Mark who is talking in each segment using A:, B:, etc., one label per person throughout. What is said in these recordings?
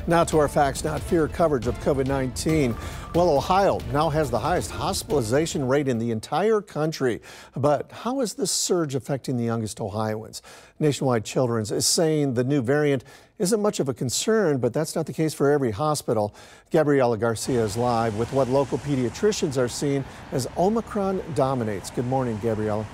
A: Now to our Facts Not Fear coverage of COVID-19. Well, Ohio now has the highest hospitalization rate in the entire country. But how is this surge affecting the youngest Ohioans? Nationwide Children's is saying the new variant isn't much of a concern, but that's not the case for every hospital. Gabriela Garcia is live with what local pediatricians are seeing as Omicron dominates. Good morning, Gabriela.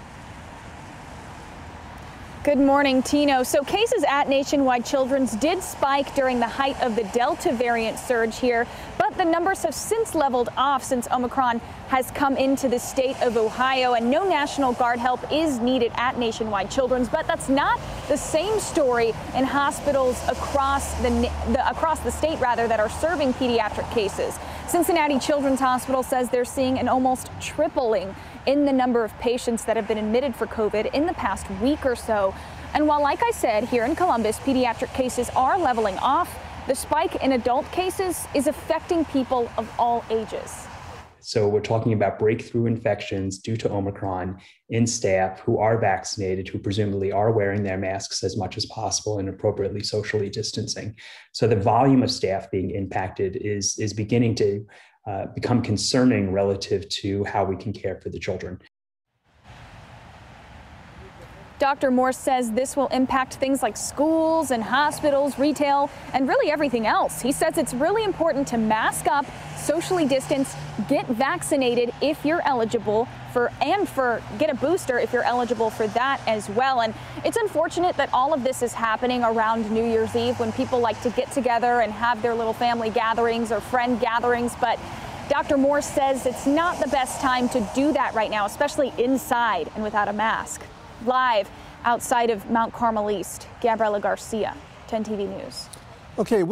B: Good morning, Tino. So cases at Nationwide Children's did spike during the height of the Delta variant surge here, but the numbers have since leveled off since Omicron has come into the state of Ohio, and no National Guard help is needed at Nationwide Children's. But that's not the same story in hospitals across the state that are serving pediatric cases. Cincinnati Children's Hospital says they're seeing an almost tripling in the number of patients that have been admitted for COVID in the past week or so. And while, like I said, here in Columbus, pediatric cases are leveling off, the spike in adult cases is affecting people of all ages.
C: So we're talking about breakthrough infections due to Omicron in staff who are vaccinated, who presumably are wearing their masks as much as possible and appropriately socially distancing. So the volume of staff being impacted is beginning to become concerning relative to how we can care for the children.
B: Dr. Morse says this will impact things like schools and hospitals, retail, and really everything else. He says it's really important to mask up, socially distance, get vaccinated if you're eligible get a booster if you're eligible for that as well. And it's unfortunate that all of this is happening around New Year's Eve when people like to get together and have their little family gatherings or friend gatherings. But Dr. Morse says it's not the best time to do that right now, especially inside and without a mask. Live outside of Mount Carmel East, Gabriela Garcia, 10 TV News.
A: Okay.